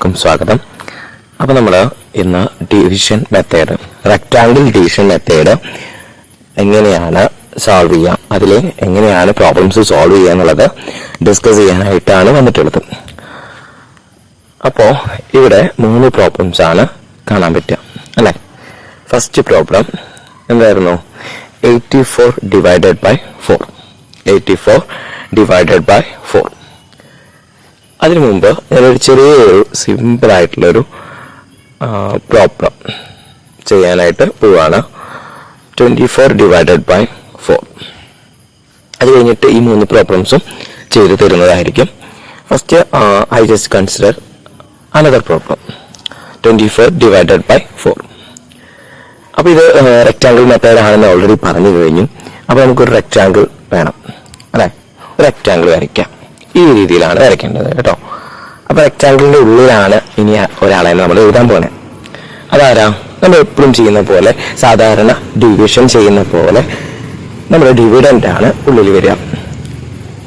എല്ലാവർക്കും സ്വാഗതം. അപ്പോൾ നമ്മൾ ഇന്ന് division method, rectangle division method എങ്ങനെയാണ് സോൾവ് ചെയ്യുക, അതിൽ എങ്ങനെയാണ് പ്രോബ്ലംസ് സോൾവ് ചെയ്യുക എന്നുള്ളത് ഡിസ്കസ് ചെയ്യാനായിട്ടാണ് വന്നിട്ടുള്ളത്. അപ്പോൾ ഇവിടെ 3 പ്രോബ്ലംസ് ആണ് കാണാൻ പറ്റുക അല്ലേ. ഫസ്റ്റ് പ്രോബ്ലം എന്തായിരുന്നു? 84 ഡിവൈഡഡ് ബൈ 4. 84 divided by 4. അതിനു മുമ്പ് ഞാനൊരു ചെറിയൊരു സിമ്പിൾ ആയിട്ടുള്ളൊരു പ്രോബ്ലം ചെയ്യാനായിട്ട് പോവാണ്. 24 ഡിവൈഡഡ് ബൈ 4. അത് കഴിഞ്ഞിട്ട് ഈ 3 പ്രോബ്ലംസും ചെയ്തു തരുന്നതായിരിക്കും. First I just consider another problem 24 divided by 4. അപ്പോൾ ഇത് റെക്റ്റാങ്കിൾ മെത്തേഡ് ആണെന്ന് ഓൾറെഡി പറഞ്ഞു കഴിഞ്ഞു. അപ്പോൾ നമുക്കൊരു റെക്റ്റാങ്കിൾ വേണം അല്ലേ. ഒരു റെക്റ്റാങ്കിൾ വരയ്ക്കാം. ഈ രീതിയിലാണ് വരയ്ക്കേണ്ടത് കേട്ടോ. അപ്പൊ റെക്റ്റാങ്കിളിന്റെ ഉള്ളിലാണ് ഇനി ഒരാളെ നമ്മൾ എഴുതാൻ പോണേ. അതാരാ? നമ്മൾ എപ്പോഴും ചെയ്യുന്ന പോലെ, സാധാരണ ഡിവിഷൻ ചെയ്യുന്ന പോലെ നമ്മൾ ഡിവിഡന്റ് ആണ് ഉള്ളിൽ വരിക.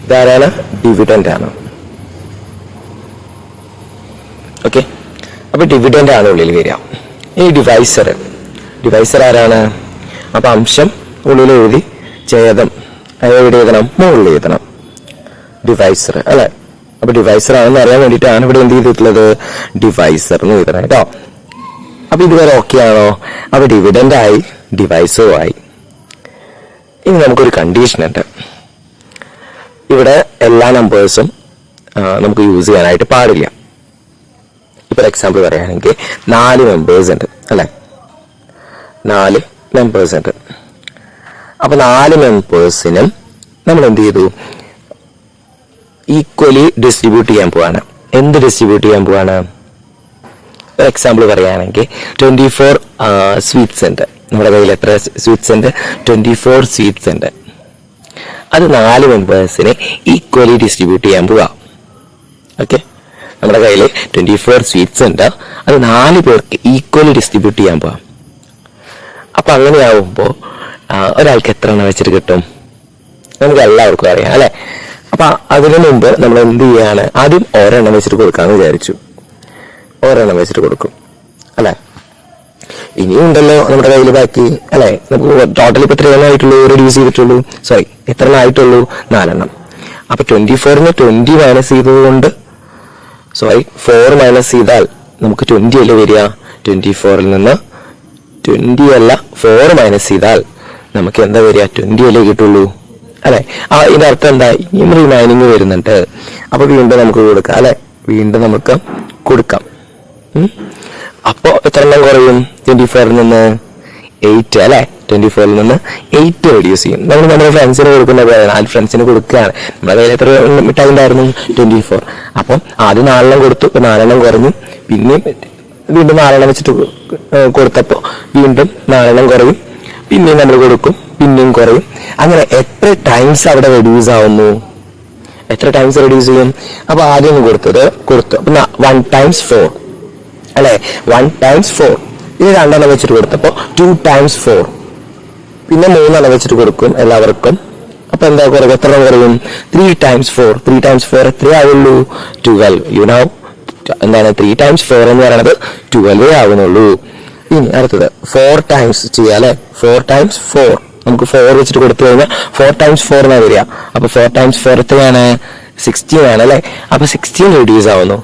ഇതാരാണ്? ഡിവിഡന്റ് ആണ്. ഓക്കെ, അപ്പൊ ഡിവിഡന്റ് ആണ് ഉള്ളിൽ വരിക. ഈ ഡിവൈസർ ആരാണ്? അപ്പൊ അംശം ഉള്ളിൽ എഴുതി, ഛേദം എവിടെ എഴുതണം? മുകളിൽ എഴുതണം. ഡിവൈസർ അല്ലെ. അപ്പൊ ഡിവൈസർ ആണെന്ന് അറിയാൻ വേണ്ടിയിട്ടാണ് ഇവിടെ എന്ത് ചെയ്തിട്ടുള്ളത്? ഡിവൈസർ എന്ന് എഴുതണം കേട്ടോ. അപ്പൊ ഇതുവരെ ഓക്കെ ആണോ? അപ്പൊ ഡിവിഡന്റ് ആയി, ഡിവൈസറും ആയി. ഇനി നമുക്കൊരു കണ്ടീഷൻ ഉണ്ട്. ഇവിടെ എല്ലാ നമ്പേഴ്സും നമുക്ക് യൂസ് ചെയ്യാനായിട്ട് പാടില്ല. ഇപ്പൊ എക്സാമ്പിൾ പറയുകയാണെങ്കിൽ 4 മെമ്പേഴ്സ് ഉണ്ട് അല്ലെ. 4 മെമ്പേഴ്സ് ഉണ്ട്. അപ്പൊ 4 മെമ്പേഴ്സിനും നമ്മൾ എന്ത് ചെയ്തു? ഈക്വലി ഡിസ്ട്രിബ്യൂട്ട് ചെയ്യാൻ പോവാണ്. എന്ത് ഡിസ്ട്രിബ്യൂട്ട് ചെയ്യാൻ പോവാണ്? ഒരു എക്സാമ്പിൾ പറയുകയാണെങ്കിൽ 24 സ്വീറ്റ്സ് ഉണ്ട്. നമ്മുടെ കയ്യിൽ എത്ര സ്വീറ്റ്സ് ഉണ്ട്? 24 സ്വീറ്റ്സ് ഉണ്ട്. അത് 4 മെമ്പേഴ്സിനെ ഈക്വലി ഡിസ്ട്രിബ്യൂട്ട് ചെയ്യാൻ പോവാ. ഓക്കെ, നമ്മുടെ കയ്യിൽ 24 സ്വീറ്റ്സ് ഉണ്ട്. അത് 4 പേർക്ക് ഈക്വലി ഡിസ്ട്രിബ്യൂട്ട് ചെയ്യാൻ പോവാം. അപ്പൊ അങ്ങനെയാവുമ്പോ ഒരാൾക്ക് എത്ര എണ്ണം വെച്ചിട്ട് കിട്ടും? നമുക്ക് എല്ലാവർക്കും അറിയാം അല്ലെ. അപ്പൊ അതിനു മുമ്പ് നമ്മൾ എന്ത് ചെയ്യാണ്? ആദ്യം ഒരെണ്ണം വെച്ചിട്ട് കൊടുക്കാന്ന് വിചാരിച്ചു. ഒരെണ്ണം വെച്ചിട്ട് കൊടുക്കും അല്ലെ. ഇനിയും ഉണ്ടല്ലോ നമ്മുടെ കയ്യിൽ ബാക്കി അല്ലെ. നമുക്ക് ടോട്ടൽ ഇപ്പൊ 3 എണ്ണം ആയിട്ടുള്ളൂ, റെഡ്യൂസ് ചെയ്തിട്ടുള്ളൂ. സോറി, എത്ര എണ്ണം ആയിട്ടുള്ളൂ? 4 എണ്ണം. അപ്പൊ 24ന് 20 മൈനസ് ചെയ്തത് കൊണ്ട്, സോറി 4 മൈനസ് ചെയ്താൽ നമുക്ക് 20 അല്ലേ വരിക. 24ൽ നിന്ന് 20 അല്ല 4 മൈനസ് ചെയ്താൽ നമുക്ക് എന്താ വരിക? 20 അല്ലേ കിട്ടുള്ളൂ അല്ലെ. ഇതിന്റെ അർത്ഥം എന്താ? ഇനിയും റിമൈനിങ് വരുന്നുണ്ട്. അപ്പൊ വീണ്ടും നമുക്ക് കൊടുക്കാം അല്ലെ. വീണ്ടും നമുക്ക് കൊടുക്കാം. അപ്പൊ എത്ര എണ്ണം കുറയും? 24ൽ നിന്ന് 8 അല്ലെ. 24ൽ നിന്ന് 8 റെഡ്യൂസ് ചെയ്യും. നമ്മൾ നമ്മുടെ ഫ്രണ്ട്സിന് കൊടുക്കുന്ന പോലെ 4 ഫ്രണ്ട്സിന് കൊടുക്കുകയാണ്. നമ്മുടെ കയ്യിൽ എത്ര മിഠായി ഉണ്ടായിരുന്നു? 24. അപ്പം ആദ്യം 4 എണ്ണം കൊടുത്തു, 4 എണ്ണം കുറഞ്ഞു. പിന്നെയും വീണ്ടും 4 എണ്ണം വെച്ചിട്ട് കൊടുത്തപ്പോ വീണ്ടും 4 എണ്ണം കുറയും. പിന്നെയും നമ്മൾ കൊടുക്കും, പിന്നെയും കുറയും. അങ്ങനെ എത്ര ടൈംസ് അവിടെ റെഡ്യൂസ് ആവുന്നു? എത്ര ടൈംസ് റെഡ്യൂസ് ചെയ്യും? അപ്പൊ ആദ്യം കൊടുത്തു. അപ്പൊ 1 times 4 അല്ലെ. 1 times 4. ഇത് 2 എണ്ണം വെച്ചിട്ട് കൊടുത്തപ്പോ 2 times 4. പിന്നെ 3 എണ്ണം വെച്ചിട്ട് കൊടുക്കും എല്ലാവർക്കും. അപ്പൊ എന്താ കുറവ്? എത്ര കുറയും? 3 times 4. 3 times 4 എത്ര ആവുള്ളൂ? 12. യു നോ എന്താണ് 3 times 4 എന്ന് പറയുന്നത്? 12 ആവുന്നുള്ളൂ. ഇനി അടുത്തത് 4 times ചെയ്യാം അല്ലെ. 4 times 4 നമുക്ക് 4 വെച്ചിട്ട് കൊടുത്തു കഴിഞ്ഞാൽ 4 times 4 എന്നാ വരിക. അപ്പൊ 4 times 4 എത്രയാണ്? 16 ആണ് അല്ലെ. അപ്പൊ 16 റെഡ്യൂസ് ആവുന്നു.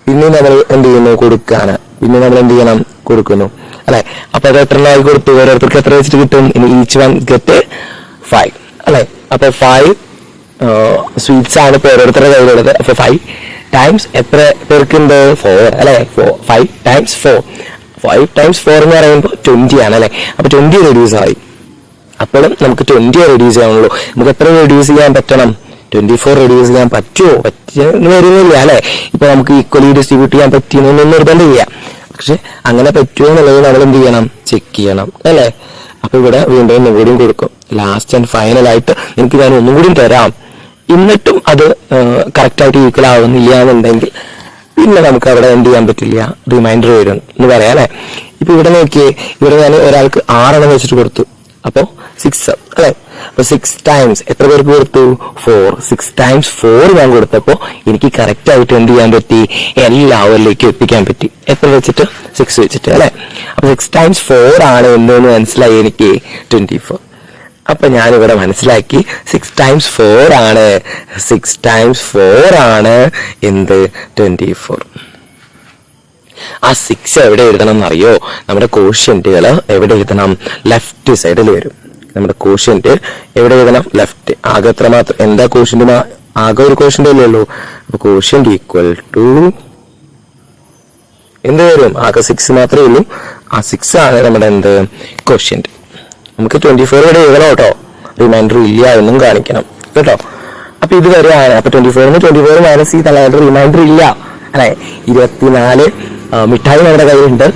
പിന്നെ നമ്മൾ എന്ത് ചെയ്യുന്നു? കൊടുക്കാണ്. പിന്നെ നമ്മൾ എന്ത് ചെയ്യണം? കൊടുക്കുന്നു അല്ലെ. അപ്പൊ അത് എത്ര ആയി കൊടുത്തു? ഓരോരുത്തർക്ക് എത്ര വെച്ചിട്ട് കിട്ടും? ഇനി ഈച്ച് വൺ ഗെറ്റ് 5 അല്ലെ. അപ്പൊ 5 സ്വീറ്റ്സ് ആണ് ഇപ്പൊ ഓരോരുത്തരുടെ കയ്യിലുള്ളത്. അപ്പൊ 5 ടൈംസ് എത്ര പേർക്കുണ്ട്? 4 അല്ലെ. 5 times 4. 5 times 4 എന്ന് പറയുമ്പോൾ 20 ആണ് അല്ലെ. അപ്പൊ 20 റെഡ്യൂസ് ആയി. അപ്പോഴും നമുക്ക് 20 റെഡ്യൂസ് ചെയ്യാനുള്ളൂ. നമുക്ക് എത്ര റെഡ്യൂസ് ചെയ്യാൻ പറ്റണം? 24 റെഡ്യൂസ് ചെയ്യാൻ പറ്റുമോ? പറ്റുന്ന വരുന്നില്ല അല്ലെ. ഇപ്പൊ നമുക്ക് ഈക്വലി ഡിസ്ട്രിബ്യൂട്ട് ചെയ്യാൻ പറ്റിയെന്നൊന്നും നിർബന്ധമില്ല. പക്ഷെ അങ്ങനെ പറ്റുമോ എന്നുള്ളത് നമ്മൾ എന്ത് ചെയ്യണം? ചെക്ക് ചെയ്യണം അല്ലെ. അപ്പൊ ഇവിടെ വീണ്ടും ഒന്നുകൂടിയും കൊടുക്കും. ലാസ്റ്റ് ആൻഡ് ഫൈനൽ ആയിട്ട് എനിക്ക് ഞാൻ ഒന്നുകൂടി തരാം. എന്നിട്ടും അത് കറക്റ്റായിട്ട് ഈക്വൽ ആവുന്നില്ല എന്നുണ്ടെങ്കിൽ പിന്നെ നമുക്ക് അവിടെ എന്ത് ചെയ്യാൻ പറ്റില്ല? റിമൈൻഡർ വരും എന്ന് പറയാം അല്ലെ. ഇപ്പൊ ഇവിടെ നോക്കിയേ, ഇവിടെ ഞാൻ ഒരാൾക്ക് 6 എണ്ണം വെച്ചിട്ട് കൊടുത്തു. അപ്പോൾ 6 അല്ലെ. അപ്പൊ 6 ടൈംസ് എത്ര പേർക്ക് കൊടുത്തു? 4. 6 ടൈംസ് 4 ഞാൻ കൊടുത്തപ്പോ എനിക്ക് കറക്റ്റ് ആയിട്ട് എന്ത് ചെയ്യാൻ പറ്റി? എല്ലാവരിലേക്കും എത്തിക്കാൻ പറ്റി. എത്ര വെച്ചിട്ട്? 6 വെച്ചിട്ട് അല്ലെ. അപ്പൊ 6 ടൈംസ് 4 ആണ് എന്ന് മനസ്സിലായി എനിക്ക് 24. അപ്പൊ ഞാനിവിടെ മനസ്സിലാക്കി 6 ടൈംസ് 4 ആണ്. 6 ടൈംസ് 4 ആണ് എന്ത്? 24. ആ 6 എവിടെ എഴുതണം എന്നറിയോ? നമ്മുടെ കോഷ്യന്റുകൾ എവിടെ എഴുതണം? ലെഫ്റ്റ് സൈഡിൽ വരും. നമ്മുടെ കോഷ്യന്റ് എവിടെ എഴുതണം? ലെഫ്റ്റ്. ആകെ എത്ര മാത്രം? എന്താ കോഷ്യന്റ്? ആകെ ഒരു കോഷ്യന്റ് അല്ലേ ഉള്ളൂ. അപ്പൊ കോഷ്യന്റ് ഈക്വൽ ടു എന്ത് വരും? ആകെ 6 മാത്രമേ ഉള്ളൂ. ആ 6 ആണ് നമ്മുടെ എന്ത്? കോഷ്യന്റ്. നമുക്ക് 24 ഇവിടെ എഴുതണം കേട്ടോ. റിമൈൻഡർ ഇല്ല എന്നും കാണിക്കണം കേട്ടോ. അപ്പൊ ഇത് വരെയാണ്. അപ്പൊ 24 മൈനസ് ഈ തലയായിട്ട് റിമൈൻഡർ ഇല്ല അല്ലെ. 24 മിഠായി നമ്മുടെ കയ്യിലുണ്ട്.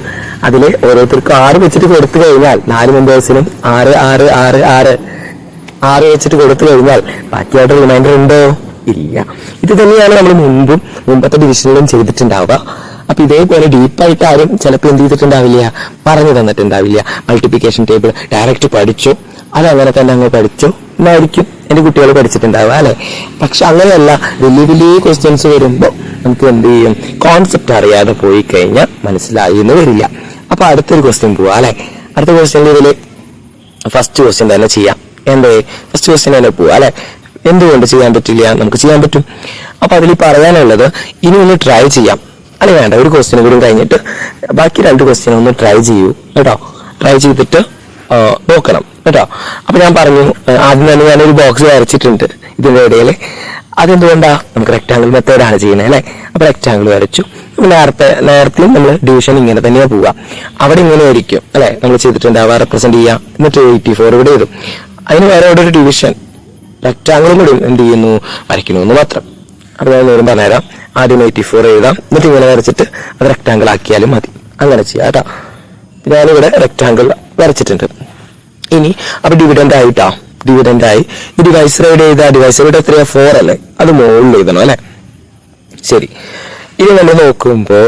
അതില് ഓരോരുത്തർക്കും 6 വെച്ചിട്ട് കൊടുത്തു കഴിഞ്ഞാൽ 4 മെമ്പേഴ്സിനും 6 6 6 6 6 വെച്ചിട്ട് കൊടുത്തു കഴിഞ്ഞാൽ ബാക്കിയായിട്ട് റിമൈൻഡർ ഉണ്ടോ? ഇല്ല. ഇത് തന്നെയാണ് നമ്മൾ മുമ്പത്തെ ഡിവിഷനിലും ചെയ്തിട്ടുണ്ടാവുക. അപ്പൊ ഇതേപോലെ ഡീപ്പായിട്ട് ആരും ചിലപ്പോൾ എന്ത് ചെയ്തിട്ടുണ്ടാവില്ല, പറഞ്ഞു തന്നിട്ടുണ്ടാവില്ല. മൾട്ടിപ്ലിക്കേഷൻ ടേബിൾ ഡയറക്റ്റ് പഠിച്ചു, അതങ്ങനെ തന്നെ അങ്ങ് പഠിച്ചു എന്നായിരിക്കും എന്റെ കുട്ടികൾ പഠിച്ചിട്ടുണ്ടാവുക അല്ലെ. പക്ഷെ അങ്ങനെയല്ല, വലിയ വലിയ ക്വസ്റ്റ്യൻസ് വരുമ്പോൾ നമുക്ക് എന്ത് ചെയ്യും? കോൺസെപ്റ്റ് അറിയാതെ പോയി കഴിഞ്ഞാൽ മനസ്സിലായി എന്ന് വരില്ല. അപ്പൊ അടുത്തൊരു ക്വസ്റ്റ്യൻ പോവാ അല്ലെ. അടുത്ത ക്വസ്റ്റ്യൻ ഇതില് ഫസ്റ്റ് ക്വസ്റ്റ്യൻ തന്നെ ചെയ്യാം. എന്തേ? ഫസ്റ്റ് ക്വസ്റ്റ്യൻ തന്നെ പോവാ അല്ലെ. എന്തുകൊണ്ട് ചെയ്യാൻ പറ്റില്ല? നമുക്ക് ചെയ്യാൻ പറ്റും. അപ്പൊ അതിൽ പറയാനുള്ളത് ഇനി ഒന്ന് ട്രൈ ചെയ്യാം അല്ലെ. വേണ്ട, ഒരു ക്വസ്റ്റ്യൻ കൂടി കഴിഞ്ഞിട്ട് ബാക്കി 2 ക്വസ്റ്റ്യൻ ഒന്ന് ട്രൈ ചെയ്യൂ കേട്ടോ. ട്രൈ ചെയ്തിട്ട് നോക്കണം കേട്ടോ. അപ്പൊ ഞാൻ പറഞ്ഞു ആദ്യം തന്നെ ഞാനൊരു ബോക്സ് വരച്ചിട്ടുണ്ട് ഇതിന്റെ ഇടയിൽ. അതെന്തുകൊണ്ടാ? നമുക്ക് റെക്ടാംഗിൾ മെത്തേഡാണ് ചെയ്യുന്നത് അല്ലെ. അപ്പൊ റെക്ടാംഗിൾ വരച്ചു. നേരത്തെയും നമ്മൾ ഡിവിഷൻ ഇങ്ങനെ തന്നെയാ പോവുക. അവിടെ ഇങ്ങനെ ആയിരിക്കും അല്ലെ നമ്മൾ ചെയ്തിട്ടുണ്ടാവുക. റെപ്രസെന്റ് ചെയ്യാം. എന്നിട്ട് 84 ഇവിടെ എഴുതും. അതിന് വേറെ ഇവിടെ ഒരു ഡിവിഷൻ റെക്ടാംഗിളും കൂടി എന്ത് ചെയ്യുന്നു? വരയ്ക്കണമെന്ന് മാത്രം. അപ്പൊ ഞാൻ നേരം പറഞ്ഞുതരാം. ആദ്യം 84 എഴുതാം, എന്നിട്ട് ഇങ്ങനെ വരച്ചിട്ട് അത് റെക്ടാംഗിൾ ആക്കിയാലും മതി. അങ്ങനെ ചെയ്യാം കേട്ടോ. ഞാനിവിടെ റെക്ടാംഗിൾ വരച്ചിട്ടുണ്ട്. ഇനി അപ്പൊ ഡിവിഡന്റ് ആയിട്ടാ, ഡിവിഡന്റ് ആയി. ഈ ഡിവൈസർ എവിടെ എഴുതാ? ഡിവൈസർ ഇവിടെ എത്രയാ? 4 അല്ലേ. അത് മുകളിൽ എഴുതണം അല്ലെ. ശരി, ഇനി നമ്മൾ നോക്കുമ്പോ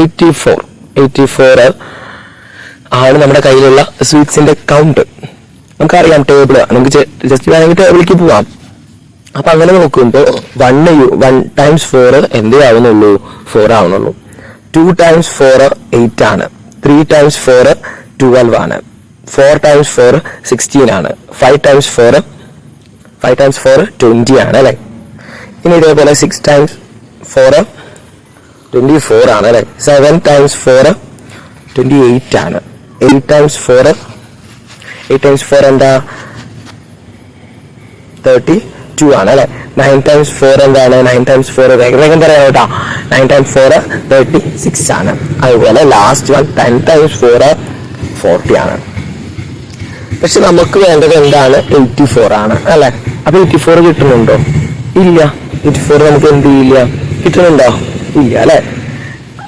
84 ആണ് നമ്മുടെ കയ്യിലുള്ള സ്വീറ്റ്സിന്റെ കൗണ്ട്. നമുക്കറിയാം ടേബിള്, നമുക്ക് ജസ്റ്റ് വേണമെങ്കിൽ ടേബിളിലേക്ക് പോവാം. അപ്പൊ അങ്ങനെ നോക്കുമ്പോ 1 ടൈംസ് 4 എന്തേ ആവുന്നുള്ളൂ? 4 ആവുന്നുള്ളൂ. 2 ടൈംസ് 4 8 ആണ്. 3 ടൈംസ് 4 12 ആണ്. 4 ടൈംസ് 4 16 ആണ്. 5 ടൈംസ് 4 20 ആണ് അല്ലെ. ഇനി ഇതേപോലെ 6 ടൈംസ് 4 24 ആണ് അല്ലെ. 7 ടൈംസ് 4 28 ആണ്. 8 ടൈംസ് 4 എന്താ? 32 ആണ് അല്ലെ. 9 ടൈംസ് 4 എന്താണ്? 9 ടൈംസ് 4 വേഗം പറയാം കേട്ടോ. 9 ടൈംസ് 4 36 ആണ്. അതുപോലെ ലാസ്റ്റ് 10 ടൈംസ് 4 40 ആണ്. പക്ഷെ നമുക്ക് വേണ്ടത് എന്താണ്? 84 ആണ് അല്ലെ. അപ്പൊ 84 കിട്ടുന്നുണ്ടോ? ഇല്ല. 84 നമുക്ക് എന്ത് ചെയ്യില്ല? കിട്ടുന്നുണ്ടോ? ഇല്ല അല്ലെ.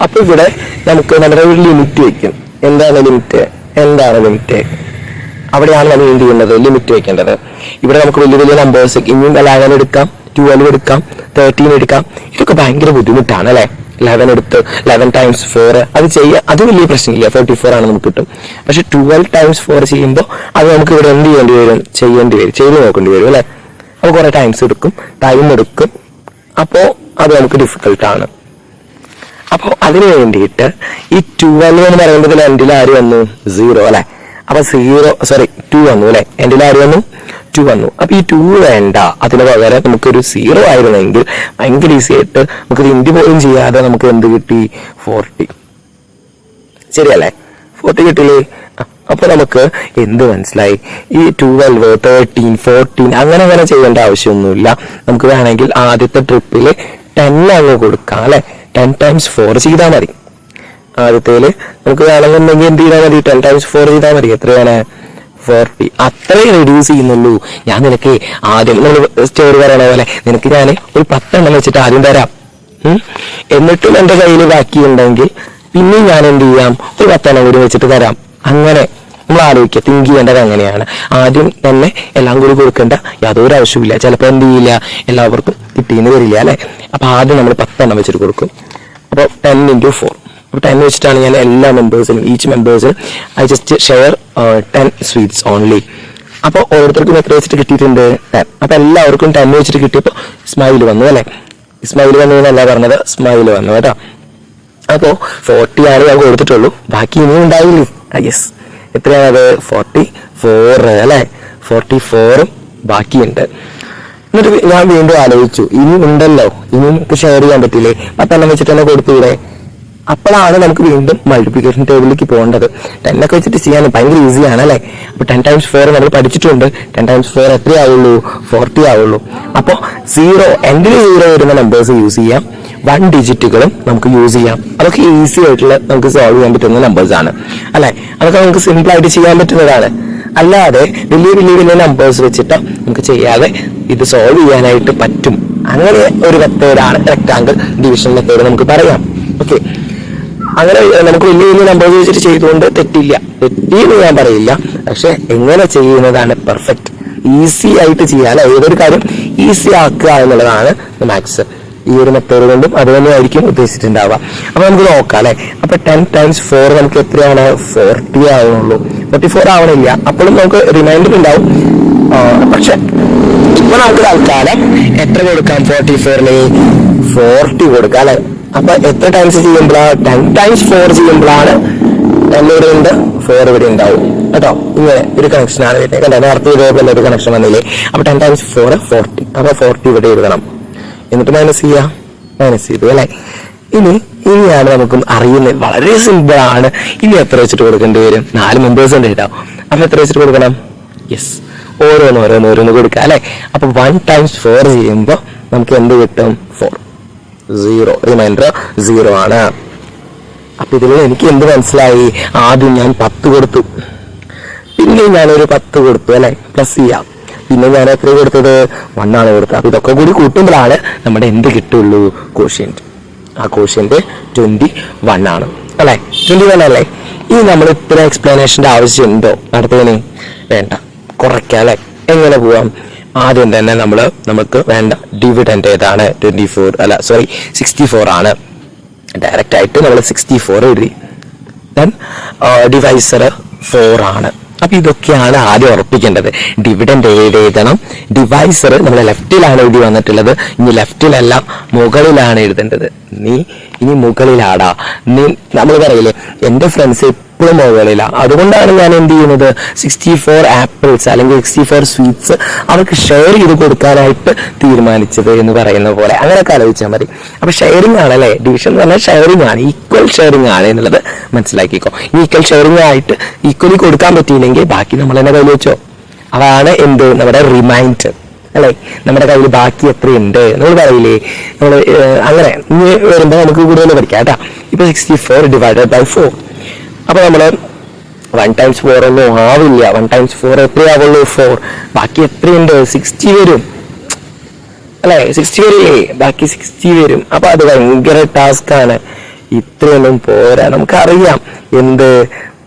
അപ്പൊ ഇവിടെ നമുക്ക് നമ്മുടെ ഒരു ലിമിറ്റ് വെക്കും. എന്താണ് ലിമിറ്റ്? അവിടെയാണ് നമ്മൾ എന്ത് ചെയ്യുന്നത്? ലിമിറ്റ് വെക്കേണ്ടത്. ഇവിടെ നമുക്ക് വലിയ വലിയ നമ്പേഴ്സ് ഇനിയും 11 എടുക്കാം, 12 എടുക്കാം, 13 എടുക്കാം. ഇതൊക്കെ ഭയങ്കര ബുദ്ധിമുട്ടാണ് അല്ലെ. 11 എടുത്ത് 11 ടൈംസ് 4 അത് ചെയ്യാം, അത് വലിയ പ്രശ്നമില്ല. 44 ആണ് നമുക്ക് കിട്ടും. പക്ഷെ 12 ടൈംസ് 4 ചെയ്യുമ്പോൾ അത് നമുക്ക് ഇവിടെ എന്ത് ചെയ്യേണ്ടി വരും? ചെയ്ത് നോക്കേണ്ടി വരും അല്ലെ. അപ്പൊ കുറെ ടൈം എടുക്കും. അപ്പോ അത് നമുക്ക് ഡിഫിക്കൽട്ടാണ്. അപ്പൊ അതിനു വേണ്ടിയിട്ട് ഈ 12 എന്ന് പറയുമ്പോൾ എൻഡിൽ ആര് വന്നു? 0 അല്ലെ. അപ്പൊ 2 വന്നു അല്ലെ. എൻഡിൽ ആര് വന്നു? 2 വന്നു. അപ്പൊ ഈ 2 വേണ്ട, അതിന് പകരം നമുക്കൊരു 0 ആയിരുന്നെങ്കിൽ ഭയങ്കര ഈസി ആയിട്ട് നമുക്കൊരു ഇൻഡി പോലും ചെയ്യാതെ നമുക്ക് എന്ത് കിട്ടി? 40. ശരിയല്ലേ? 40 കിട്ടില്ലേ? അപ്പൊ നമുക്ക് എന്ത് മനസ്സിലായി? ഈ 12, 13, 14 അങ്ങനെ ചെയ്യേണ്ട ആവശ്യമൊന്നുമില്ല. നമുക്ക് വേണമെങ്കിൽ ആദ്യത്തെ ട്രിപ്പില് 10 അങ്ങ് കൊടുക്കാം അല്ലെ. 10 ടൈംസ് 4 ചെയ്താൽ മതി. ആദ്യത്തേല് നമുക്ക് വേണമെന്നുണ്ടെങ്കിൽ എന്ത് ചെയ്താൽ മതി? 10 ടൈംസ് 4 ചെയ്താൽ മതി. എത്രയാണ്? 40. അത്രയും റെഡ്യൂസ് ചെയ്യുന്നുള്ളൂ. ഞാൻ നിനക്ക് ആദ്യം നമ്മൾ സ്റ്റോറി പറയണ പോലെ നിനക്ക് ഞാൻ ഒരു 10 എണ്ണം വെച്ചിട്ട് ആദ്യം തരാം. എന്നിട്ടും എന്റെ കയ്യിൽ ബാക്കിയുണ്ടെങ്കിൽ പിന്നെയും ഞാൻ എന്ത് ചെയ്യാം? ഒരു 10 എണ്ണം കൂടി വെച്ചിട്ട് തരാം. അങ്ങനെ നമ്മൾ ആലോചിക്കുക, തിങ്ക് ചെയ്യേണ്ടത് അങ്ങനെയാണ്. ആദ്യം തന്നെ എല്ലാം കൂടി കൊടുക്കേണ്ട യാതൊരു ആവശ്യമില്ല. ചിലപ്പോൾ എന്ത് ചെയ്യില്ല, എല്ലാവർക്കും കിട്ടിയെന്ന് വരില്ല അല്ലെ. അപ്പൊ ആദ്യം നമ്മൾ 10 എണ്ണം വെച്ചിട്ട് കൊടുക്കും. അപ്പൊ 10 × 4. അപ്പൊ 10 വെച്ചിട്ടാണ് ഞാൻ എല്ലാ മെമ്പേഴ്സിനും, ഈച്ച് മെമ്പേഴ്സിനും I just share 10 sweets only. അപ്പോൾ ഓരോരുത്തർക്കും എത്ര വെച്ചിട്ട് കിട്ടിയിട്ടുണ്ട് 10. അപ്പൊ എല്ലാവർക്കും 10 വെച്ചിട്ട് കിട്ടിയപ്പോൾ സ്മൈൽ വന്നു അല്ലെ. സ്മൈൽ വന്നു എന്നല്ല പറഞ്ഞത്, സ്മൈൽ വന്നു കേട്ടോ. അപ്പോ 40 ആണ് ഞാൻ കൊടുത്തിട്ടുള്ളൂ, ബാക്കി ഇനിയും ഉണ്ടാവില്ലേ. യെസ്, എത്രയാണത്? 44 അല്ലെ. 44 ബാക്കിയുണ്ട്. എന്നിട്ട് ഞാൻ വീണ്ടും ആലോചിച്ചു, ഇനി ഉണ്ടല്ലോ, ഇനി നമുക്ക് ഷെയർ ചെയ്യാൻ പറ്റില്ലേ, 10 വെച്ചിട്ട് തന്നെ കൊടുത്തൂടെ. അപ്പോഴാണ് നമുക്ക് വീണ്ടും മൾട്ടിപ്ലിക്കേഷൻ ടേബിളിലേക്ക് പോകേണ്ടത്. 10 ഒക്കെ വെച്ചിട്ട് ചെയ്യാൻ ഭയങ്കര ഈസിയാണ് അല്ലെ. അപ്പൊ 10 times 4 നമ്മൾ പഠിച്ചിട്ടുണ്ട്. 10 times 4 എത്രയാവുള്ളൂ? 40 ആവുള്ളൂ. അപ്പൊ 0 എൻഡിൽ 0 വരുന്ന നമ്പേഴ്സ് യൂസ് ചെയ്യാം, 1 ഡിജിറ്റുകളും നമുക്ക് യൂസ് ചെയ്യാം. അതൊക്കെ ഈസി ആയിട്ടുള്ള നമുക്ക് സോൾവ് ചെയ്യാൻ പറ്റുന്ന നമ്പേഴ്സ് ആണ് അല്ലെ. അതൊക്കെ നമുക്ക് സിമ്പിൾ ആയിട്ട് ചെയ്യാൻ പറ്റുന്നതാണ്. അല്ലാതെ വലിയ വലിയ വലിയ നമ്പേഴ്സ് വെച്ചിട്ട് നമുക്ക് ചെയ്യാതെ ഇത് സോൾവ് ചെയ്യാനായിട്ട് പറ്റും. അങ്ങനെ ഒരു മെത്തേഡാണ് റെക്ടാങ്കിൾ ഡിവിഷൻ മെത്തേഡ് നമുക്ക് പറയാം. ഓക്കെ, അങ്ങനെ നമുക്ക് വലിയ വലിയ നമ്പേഴ്സ് വെച്ചിട്ട് ചെയ്തുകൊണ്ട് തെറ്റിയെന്ന് ഞാൻ പറയില്ല. പക്ഷെ എങ്ങനെ ചെയ്യുന്നതാണ് പെർഫെക്റ്റ്, ഈസി ആയിട്ട് ചെയ്യാൻ, ഏതൊരു കാര്യം ഈസി ആക്കുക എന്നുള്ളതാണ് മാത്സ്. ഈ ഒരു മെത്തേഡ് കൊണ്ടും അത് തന്നെയായിരിക്കും ഉദ്ദേശിച്ചിട്ടുണ്ടാവുക. അപ്പൊ നമുക്ക് നോക്കാം അല്ലെ. അപ്പൊ 10 times 4 നമുക്ക് എത്രയാണ്? 40 ആവുന്നുള്ളൂ. 44 ആവണില്ല, അപ്പോഴും നമുക്ക് റിമൈൻഡർ ഉണ്ടാവും. പക്ഷെ ഇപ്പൊ നമുക്ക് തൽക്കാലം എത്ര കൊടുക്കാം? 44ന് 40 കൊടുക്കാം അല്ലെ. അപ്പൊ എത്ര ടൈംസ് ചെയ്യുമ്പോഴാണ്? 10 times 4 ചെയ്യുമ്പോഴാണ് 10 ഇവിടെ ഉണ്ട്, 4 ഇവിടെ ഉണ്ടാവും കേട്ടോ. ഇങ്ങനെ ഒരു കണക്ഷൻ ആണ് വരുന്നത്. കണ്ടോ, നേരത്തെ ഇതേപോലെ ഒരു കണക്ഷൻ വന്നില്ലേ. അപ്പൊ 10 times 4 40. അപ്പൊ 40 ഇവിടെ എഴുതണം, എന്നിട്ട് മൈനസ് ചെയ്തു അല്ലെ. ഇനിയാണ് നമുക്ക് അറിയുന്നത്, വളരെ സിമ്പിൾ ആണ്. ഇനി എത്ര വെച്ചിട്ട് കൊടുക്കേണ്ടി വരും? 4 മെമ്പേഴ്സ് ഉണ്ട് കേട്ടോ. അപ്പൊ എത്ര വെച്ചിട്ട് കൊടുക്കണം? യെസ്, ഓരോന്ന് കൊടുക്കാം അല്ലെ. അപ്പൊ 1 times 4 ചെയ്യുമ്പോ നമുക്ക് എന്ത് കിട്ടും? 4. 0, റിമൈൻഡർ 0 ആണ്. അപ്പൊ ഇതിൽ എനിക്ക് എന്ത് മനസ്സിലായി? ആദ്യം ഞാൻ 10 കൊടുത്തു, പിന്നെ ഞാനൊരു 10 കൊടുത്തു അല്ലെ, പ്ലസ് ചെയ്യാം. പിന്നെ ഞാൻ എത്ര കൊടുത്തത്? 1 ആണ് കൊടുത്തത്. അപ്പൊ ഇതൊക്കെ കൂടി കൂട്ടുമ്പോഴാണ് നമ്മുടെ എന്ത് കിട്ടുള്ളൂ? കോഷ്യന്റ്. ആ കോഷ്യന്റ് 21 ആണ് അല്ലെ. 21 അല്ലേ. ഇനി നമ്മൾ ഇത്ര എക്സ്പ്ലനേഷന്റെ ആവശ്യമുണ്ടോ അടുത്തതിന്? വേണ്ട, കുറയ്ക്കാം അല്ലെ. എങ്ങനെ പോവാം? ആദ്യം തന്നെ നമുക്ക് വേണ്ട ഡിവിഡന്റ് ഏതാണ്? 64 ആണ്. ഡയറക്റ്റ് ആയിട്ട് നമ്മൾ 64 എഴുതി. ദെൻ ഡിവൈസർ 4 ആണ്. അപ്പൊ ഇതൊക്കെയാണ് ആദ്യം ഉറപ്പിക്കേണ്ടത്. ഡിവിഡന്റ് എഴുതണം. ഡിവൈസർ നമ്മളെ ലെഫ്റ്റിലാണ് എഴുതി വന്നിട്ടുള്ളത്, ഇനി ലെഫ്റ്റിലല്ല മുകളിലാണ് എഴുതേണ്ടത്. ഇനി മുകളിലാടാ. നമ്മൾ പറയില്ലേ, എന്റെ ഫ്രണ്ട്സ് എപ്പോഴും മുകളിലാണ്. അതുകൊണ്ടാണ് ഞാൻ എന്ത് ചെയ്യുന്നത്, 64 ആപ്പിൾസ് അല്ലെങ്കിൽ 64 സ്വീറ്റ്സ് അവർക്ക് ഷെയർ ചെയ്ത് കൊടുക്കാനായിട്ട് തീരുമാനിച്ചത് എന്ന് പറയുന്ന പോലെ. അങ്ങനെയൊക്കെ ആലോചിച്ചാൽ മതി. അപ്പൊ ഷെയറിംഗ് ആണല്ലേ, ഡിവിഷൻ എന്ന് പറഞ്ഞാൽ ഷെയറിംഗ് ആണ്, ഈക്വൽ ഷെയറിംഗ് ആണ് എന്നുള്ളത് മനസ്സിലാക്കിക്കോ. ഈക്വൽ ഷെയറിംഗ് ആയിട്ട് ഈക്വലി കൊടുക്കാൻ പറ്റിയില്ലെങ്കിൽ ബാക്കി നമ്മൾ തന്നെ കയ്യിൽ വെച്ചോ. അതാണ് എന്ത്, നമ്മുടെ റിമൈൻഡർ അല്ലെ. നമ്മുടെ കയ്യിൽ ബാക്കി എത്രയുണ്ട് നമ്മൾ പറയില്ലേ, നമ്മൾ അങ്ങനെ ഇനി വരുമ്പോ നമുക്ക് കൂടുതൽ പഠിക്കാം കേട്ടാ. ഇപ്പൊ 64 ഡിവൈഡഡ് ബൈ 4. അപ്പൊ നമ്മള് 1 times 4 ഒന്നും ആവില്ല. 1 times 4 എത്രയാവുള്ളൂ? 4. ബാക്കി എത്രയുണ്ട്? 60 വരും അല്ലെ. 60 വരില്ലേ, ബാക്കി 60 വരും. അപ്പൊ അത് ഭയങ്കര ടാസ്ക് ആണ്. ഇത്രയൊന്നും പോരാ. നമുക്കറിയാം എന്ത്,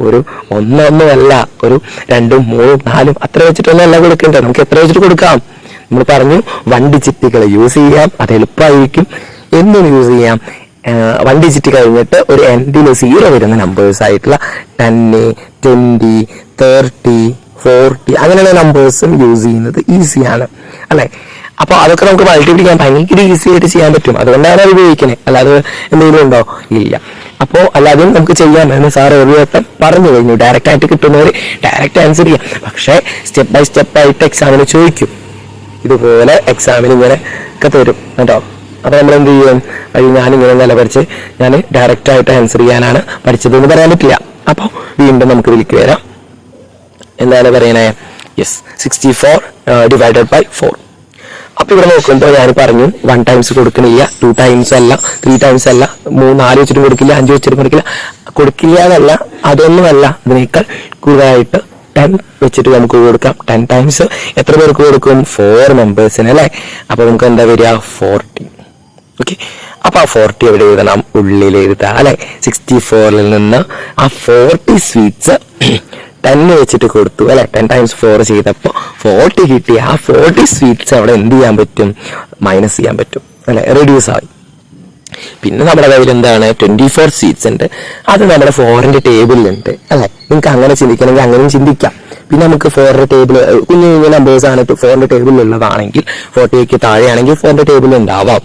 ഒരു ഒന്നൊന്നുമല്ല, ഒരു 2, 3, 4 അത്ര വെച്ചിട്ടൊന്നല്ല കൊടുക്കേണ്ടത്. നമുക്ക് എത്ര വെച്ചിട്ട് കൊടുക്കാം? നമ്മൾ പറഞ്ഞു 1 ഡിജിറ്റുകൾ യൂസ് ചെയ്യാം, അത് എളുപ്പമായിരിക്കും. എന്തും യൂസ് ചെയ്യാം. 1 ഡിജിറ്റ് കഴിഞ്ഞിട്ട് ഒരു എൻഡിൽ 0 വരുന്ന നമ്പേഴ്സ് ആയിട്ടുള്ള 10, 20, 30, 40 അങ്ങനെയുള്ള നമ്പേഴ്സും യൂസ് ചെയ്യുന്നത് ഈസിയാണ് അല്ലെ. അപ്പൊ അതൊക്കെ നമുക്ക് മൾട്ടിപ്ലിക്കാൻ ഭയങ്കര ഈസി ആയിട്ട് ചെയ്യാൻ പറ്റും. അതുകൊണ്ടാണ് അത് ഉപയോഗിക്കുന്നത്. അല്ലാതെ എന്തെങ്കിലും ഉണ്ടോ? ഇല്ല. അപ്പോ അല്ലാതെയും നമുക്ക് ചെയ്യാം എന്ന് സാർ ഒരു വട്ടം പറഞ്ഞു കഴിഞ്ഞു. ഡയറക്റ്റ് ആയിട്ട് കിട്ടുന്നവർ ഡയറക്റ്റ് ആൻസർ ചെയ്യാം. പക്ഷെ സ്റ്റെപ്പ് ബൈ സ്റ്റെപ്പ് ആയിട്ട് എക്സാമിന് ചോദിക്കും. ഇതുപോലെ എക്സാമിന് ഇങ്ങനെ ഒക്കെ തരും കേട്ടോ. അപ്പൊ നമ്മൾ എന്ത് ചെയ്യും? ഞാനിങ്ങനെ നില പഠിച്ച് ഞാൻ ഡയറക്റ്റ് ആയിട്ട് ആൻസർ ചെയ്യാനാണ് പഠിച്ചതെന്ന് പറയാൻ പറ്റില്ല. അപ്പൊ വീണ്ടും നമുക്ക് ഇതിലേക്ക് വരാം. എന്താണ് പറയണേ? Yes, 64 divided by 4. അപ്പൊ ഇവിടെ നോക്കുമ്പോൾ ഞാൻ പറഞ്ഞു 1 times കൊടുക്കണില്ല, 2 times അല്ല, 3 times അല്ല, 3, 4 വെച്ചിട്ടും കൊടുക്കില്ല, 5 വെച്ചിട്ടും കൊടുക്കില്ല എന്നല്ല, അതൊന്നുമല്ല. അതിനേക്കാൾ കൂടുതലായിട്ട് 10 വെച്ചിട്ട് നമുക്ക് കൊടുക്കാം. 10 times എത്ര പേർക്ക് കൊടുക്കും? 4 മെമ്പേഴ്സിന് അല്ലെ. അപ്പൊ നമുക്ക് എന്താ വരിക? 40. ഓക്കെ, അപ്പൊ ആ 40 എവിടെ എഴുതണം? ഉള്ളിൽ എഴുതാം അല്ലെ. 64ൽ നിന്ന് ആ 40 സ്വീറ്റ്സ് 10 വെച്ചിട്ട് കൊടുത്തു അല്ലെ. 10 times 4 ചെയ്തപ്പോ 40 കിട്ടി. ആ 40 സ്വീറ്റ്സ് അവിടെ എന്ത് ചെയ്യാൻ പറ്റും? മൈനസ് ചെയ്യാൻ പറ്റും അല്ലെ, റെഡ്യൂസ് ആയി. പിന്നെ നമ്മുടെ കയ്യിൽ എന്താണ് 24 സ്വീറ്റ്സ് ഉണ്ട്. അത് നമ്മുടെ 4ന്റെ ടേബിളിലുണ്ട് അല്ലെ. നിങ്ങൾക്ക് അങ്ങനെ ചിന്തിക്കണമെങ്കിൽ അങ്ങനെയും ചിന്തിക്കാം. പിന്നെ നമുക്ക് 4ന്റെ ടേബിൾ കുഞ്ഞു കുഞ്ഞു നമ്പേഴ്സ് ആണ് 4ന്റെ ടേബിളിലുള്ളതാണെങ്കിൽ 40ക്ക് താഴെയാണെങ്കിൽ 4ന്റെ ടേബിളിൽ ഉണ്ടാവാം.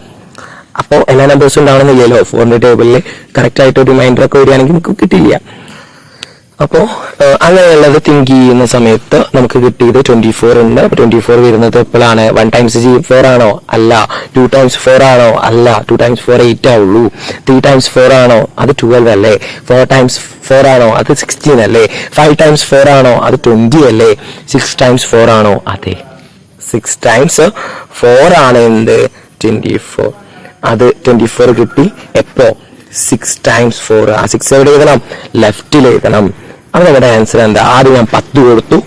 അപ്പോൾ എല്ലാ നമ്പേഴ്സും ഉണ്ടാവണമെന്നില്ലല്ലോ. 4ന്റെ ടേബിളിൽ കറക്റ്റ് ആയിട്ട് ഒരു റിമൈൻഡർ ഒക്കെ വരികയാണെങ്കിൽ നമുക്ക് കിട്ടില്ല. അപ്പോൾ അങ്ങനെയുള്ളത് തിങ്ക് ചെയ്യുന്ന സമയത്ത് നമുക്ക് കിട്ടിയത് 24 ഉണ്ട്. 24 വരുന്നത് എപ്പോഴാണ്? 1 ടൈംസ് 4 ആണോ? അല്ല. 2 ടൈംസ് 4 ആണോ? അല്ല. 2 ടൈംസ് 4 8 ആവുള്ളൂ. 3 ടൈംസ് 4 ആണോ? അത് 12 അല്ലേ. 4 ടൈംസ് 4 ആണോ? അത് 16 അല്ലേ. 5 ടൈംസ് 4 ആണോ? അത് 20 അല്ലേ. 6 ടൈംസ് 4 ആണോ? അതെ, 6 ടൈംസ് 4 ആണ് എന്ത്? 24. അത് 24 കിട്ടി. എപ്പോ? 6 ടൈംസ് 4. ആ 6 എവിടെ എഴുതണം? ലെഫ്റ്റിൽ എഴുതണം. അത് നമ്മുടെ ആൻസർ എന്താ? ആദ്യം ഞാൻ 10 കൊടുത്തു,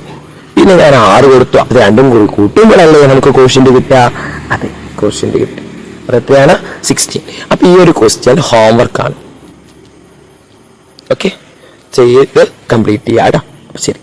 പിന്നെ ഞാൻ 6 കൊടുത്തു. അത് രണ്ടും കൂടി കൂട്ടുമ്പോഴല്ലേ നമുക്ക് ക്വോഷ്യന്റ് കിട്ടുക? അതെ, ക്വോഷ്യന്റ് കിട്ടും. അത് എത്രയാണ്? 16. അപ്പൊ ഈ ഒരു ക്വസ്റ്റ്യൻ ഹോംവർക്കാണ്. ഓക്കെ, ചെയ്ത് കംപ്ലീറ്റ് ചെയ്യാം. ശരി.